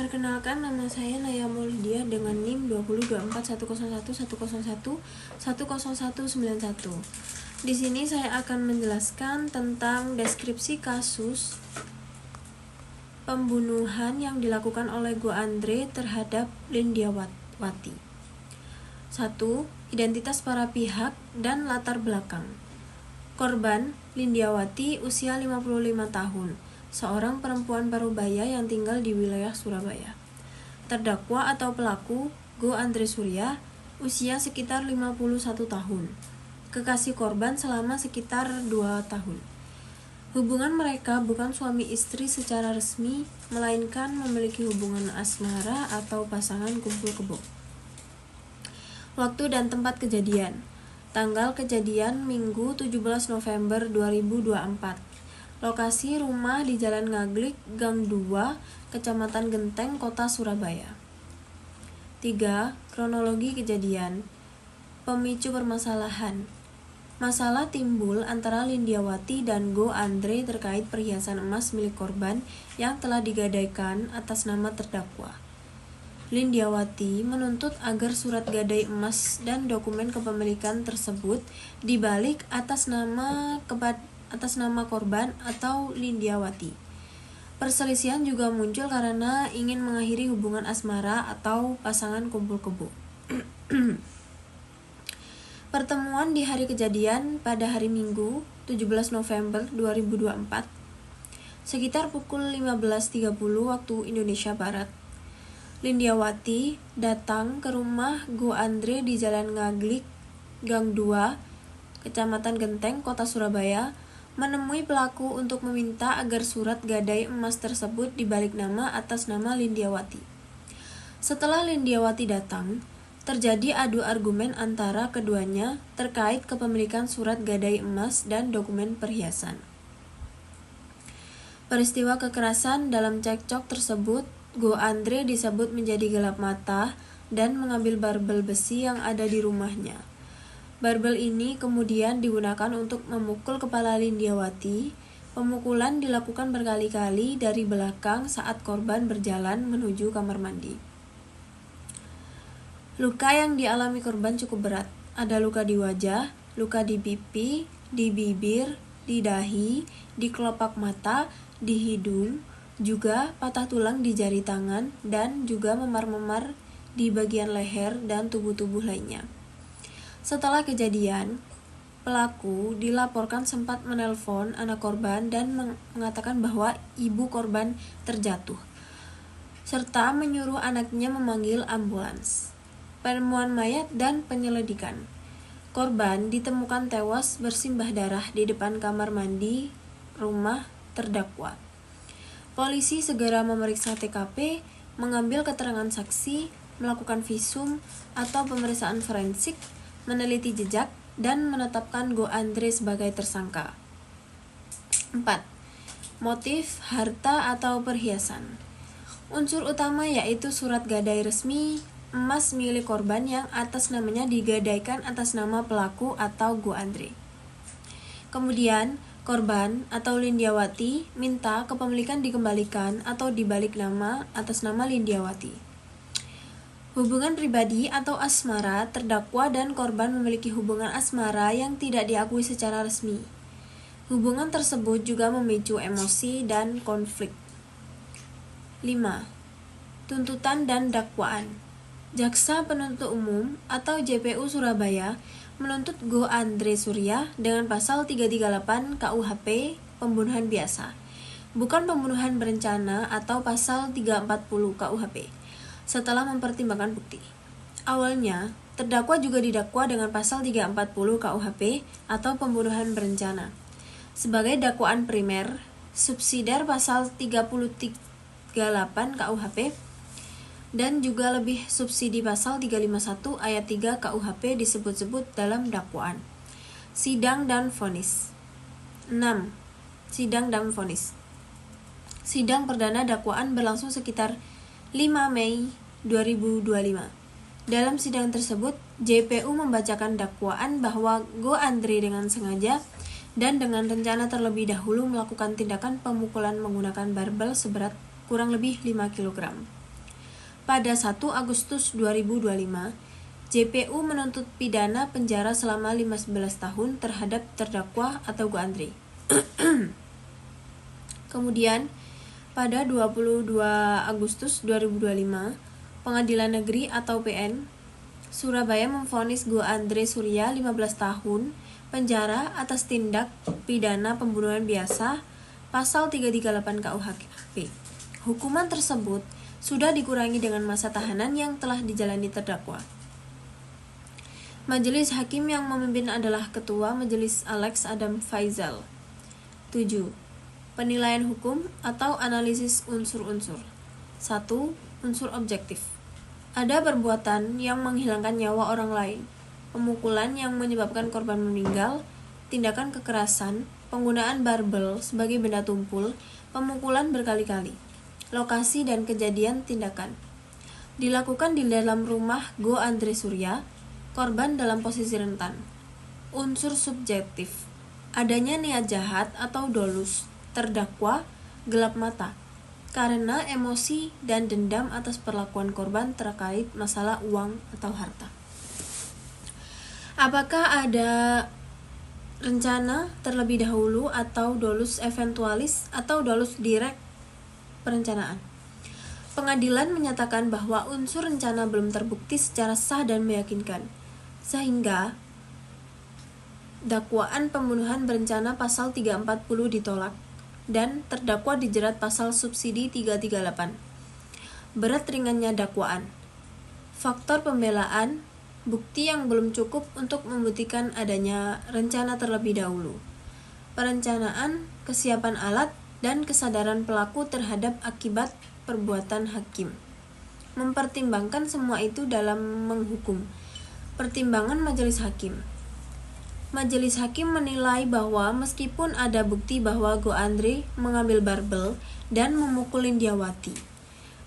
Perkenalkan, nama saya Naya Maulidia dengan NIM 2024101101011091. Di sini saya akan menjelaskan tentang deskripsi kasus pembunuhan yang dilakukan oleh Go Andre terhadap Lindyawati. 1. Identitas para pihak dan latar belakang. Korban, Lindyawati, usia 55 tahun, seorang perempuan parubaya yang tinggal di wilayah Surabaya. Terdakwa atau pelaku, Go Andre Surya, usia sekitar 51 tahun. Kekasih korban selama sekitar 2 tahun. Hubungan mereka bukan suami istri secara resmi, melainkan memiliki hubungan asmara atau pasangan kumpul kebo. Waktu dan tempat kejadian. Tanggal kejadian Minggu 17 November 2024. Lokasi rumah di Jalan Ngaglik, Gang 2, Kecamatan Genteng, Kota Surabaya. 3. Kronologi kejadian. Pemicu permasalahan. Masalah timbul antara Lindyawati dan Go Andre terkait perhiasan emas milik korban yang telah digadaikan atas nama terdakwa. Lindyawati menuntut agar surat gadai emas dan dokumen kepemilikan tersebut dibalik atas nama korban atau Lindyawati. Perselisihan juga muncul karena ingin mengakhiri hubungan asmara atau pasangan kumpul kebo. Pertemuan di hari kejadian pada hari Minggu 17 November 2024 sekitar pukul 15.30 waktu Indonesia Barat. Lindyawati datang ke rumah Go Andre di Jalan Ngaglik, Gang 2, Kecamatan Genteng, Kota Surabaya, menemui pelaku untuk meminta agar surat gadai emas tersebut dibalik nama atas nama Lindyawati. Setelah Lindyawati datang, terjadi adu argumen antara keduanya terkait kepemilikan surat gadai emas dan dokumen perhiasan. Peristiwa kekerasan dalam cekcok tersebut, Go Andre disebut menjadi gelap mata dan mengambil barbel besi yang ada di rumahnya. Barbel ini kemudian digunakan untuk memukul kepala Lindyawati. Pemukulan dilakukan berkali-kali dari belakang saat korban berjalan menuju kamar mandi. Luka yang dialami korban cukup berat. Ada luka di wajah, luka di pipi, di bibir, di dahi, di kelopak mata, di hidung, juga patah tulang di jari tangan, dan juga memar-memar di bagian leher dan tubuh-tubuh lainnya. Setelah kejadian, pelaku dilaporkan sempat menelpon anak korban dan mengatakan bahwa ibu korban terjatuh, serta menyuruh anaknya memanggil ambulans. Penemuan mayat dan penyelidikan. Korban ditemukan tewas bersimbah darah di depan kamar mandi rumah terdakwa. Polisi segera memeriksa TKP, mengambil keterangan saksi, melakukan visum atau pemeriksaan forensik, meneliti jejak, dan menetapkan Go Andre sebagai tersangka. 4. Motif, harta atau perhiasan. Unsur utama yaitu surat gadai resmi emas milik korban yang atas namanya digadaikan atas nama pelaku atau Go Andre. Kemudian, korban atau Lindyawati minta kepemilikan dikembalikan atau dibalik nama atas nama Lindyawati. Hubungan pribadi atau asmara. Terdakwa dan korban memiliki hubungan asmara yang tidak diakui secara resmi. Hubungan tersebut juga memicu emosi dan konflik. 5. Tuntutan dan dakwaan. Jaksa Penuntut Umum atau JPU Surabaya menuntut Go Andre Surya dengan pasal 338 KUHP pembunuhan biasa, bukan pembunuhan berencana atau pasal 340 KUHP, setelah mempertimbangkan bukti. Awalnya, terdakwa juga didakwa dengan pasal 340 KUHP atau pembunuhan berencana sebagai dakwaan primer, subsidiar pasal 338 KUHP, dan juga lebih subsidi pasal 351 ayat 3 KUHP disebut-sebut dalam dakwaan. Sidang dan vonis. 6. Sidang dan vonis. Sidang perdana dakwaan berlangsung sekitar 5 Mei 2025. Dalam sidang tersebut, JPU membacakan dakwaan bahwa Go Andre dengan sengaja dan dengan rencana terlebih dahulu melakukan tindakan pemukulan menggunakan barbel seberat kurang lebih 5 kg. pada 1 Agustus 2025, JPU menuntut pidana penjara selama 15 tahun terhadap terdakwa atau Go Andre. Kemudian, pada 22 Agustus 2025, Pengadilan Negeri atau PN Surabaya memvonis Go Andre Surya 15 tahun penjara atas tindak pidana pembunuhan biasa pasal 338 KUHP. Hukuman tersebut sudah dikurangi dengan masa tahanan yang telah dijalani terdakwa. Majelis Hakim yang memimpin adalah Ketua Majelis Alex Adam Faizal. 7. Penilaian hukum atau analisis unsur-unsur. 1. Unsur objektif. Ada perbuatan yang menghilangkan nyawa orang lain, pemukulan yang menyebabkan korban meninggal, tindakan kekerasan, penggunaan barbel sebagai benda tumpul, pemukulan berkali-kali. Lokasi dan kejadian tindakan. Dilakukan di dalam rumah Go Andre Surya, korban dalam posisi rentan. Unsur subjektif. Adanya niat jahat atau dolus. Terdakwa gelap mata karena emosi dan dendam atas perlakuan korban terkait masalah uang atau harta. Apakah ada rencana terlebih dahulu atau dolus eventualis atau dolus direct perencanaan? Pengadilan menyatakan bahwa unsur rencana belum terbukti secara sah dan meyakinkan, sehingga dakwaan pembunuhan berencana pasal 340 ditolak dan terdakwa dijerat pasal subsidi 338. Berat ringannya dakwaan. Faktor pembelaan, bukti yang belum cukup untuk membuktikan adanya rencana terlebih dahulu. Perencanaan, kesiapan alat, dan kesadaran pelaku terhadap akibat perbuatan hakim. Mempertimbangkan semua itu dalam menghukum. Pertimbangan Majelis Hakim. Majelis Hakim menilai bahwa meskipun ada bukti bahwa Go Andre mengambil barbel dan memukul Indiawati,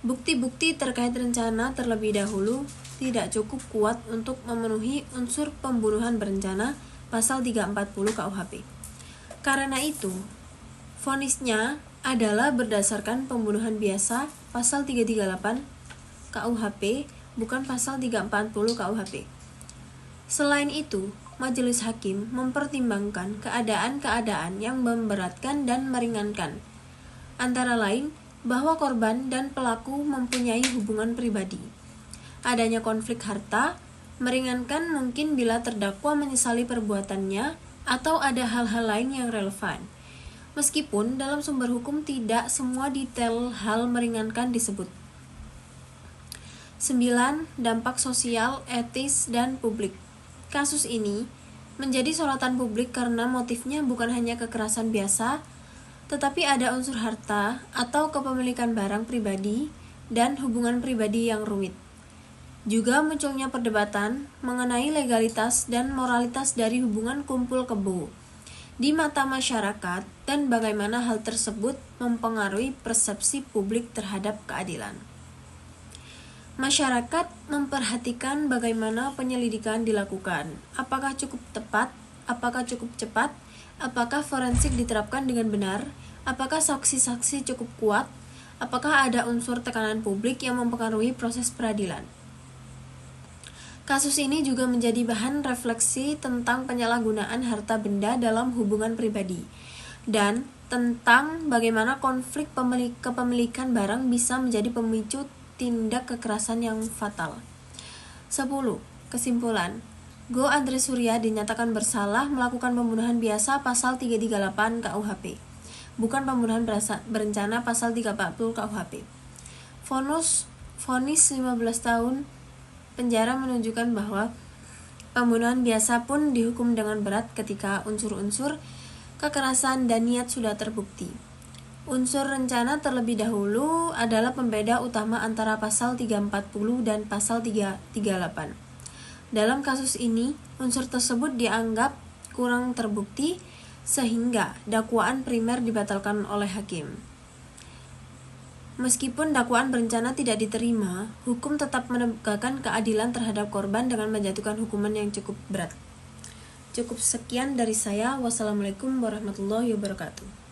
bukti-bukti terkait rencana terlebih dahulu tidak cukup kuat untuk memenuhi unsur pembunuhan berencana pasal 340 KUHP. Karena itu, vonisnya adalah berdasarkan pembunuhan biasa pasal 338 KUHP, bukan pasal 340 KUHP. Selain itu, Majelis Hakim mempertimbangkan keadaan-keadaan yang memberatkan dan meringankan, antara lain bahwa korban dan pelaku mempunyai hubungan pribadi. Adanya konflik harta, meringankan mungkin bila terdakwa menyesali perbuatannya atau ada hal-hal lain yang relevan. Meskipun dalam sumber hukum tidak semua detail hal meringankan disebut. 9. Dampak sosial, etis, dan publik. Kasus ini menjadi sorotan publik karena motifnya bukan hanya kekerasan biasa, tetapi ada unsur harta atau kepemilikan barang pribadi dan hubungan pribadi yang rumit. Juga munculnya perdebatan mengenai legalitas dan moralitas dari hubungan kumpul kebo di mata masyarakat dan bagaimana hal tersebut mempengaruhi persepsi publik terhadap keadilan. Masyarakat memperhatikan bagaimana penyelidikan dilakukan, apakah cukup tepat, apakah cukup cepat, apakah forensik diterapkan dengan benar, apakah saksi-saksi cukup kuat, apakah ada unsur tekanan publik yang mempengaruhi proses peradilan. Kasus ini juga menjadi bahan refleksi tentang penyalahgunaan harta benda dalam hubungan pribadi, dan tentang bagaimana konflik kepemilikan barang bisa menjadi pemicu tindak kekerasan yang fatal. 10. Kesimpulan. Go Andre Surya dinyatakan bersalah melakukan pembunuhan biasa pasal 338 KUHP, bukan pembunuhan berencana pasal 340 KUHP. Vonis 15 tahun penjara menunjukkan bahwa pembunuhan biasa pun dihukum dengan berat ketika unsur-unsur kekerasan dan niat sudah terbukti. Unsur rencana terlebih dahulu adalah pembeda utama antara pasal 340 dan pasal 338. Dalam kasus ini, unsur tersebut dianggap kurang terbukti sehingga dakwaan primer dibatalkan oleh hakim. Meskipun dakwaan berencana tidak diterima, hukum tetap menegakkan keadilan terhadap korban dengan menjatuhkan hukuman yang cukup berat. Cukup sekian dari saya. Wassalamualaikum warahmatullahi wabarakatuh.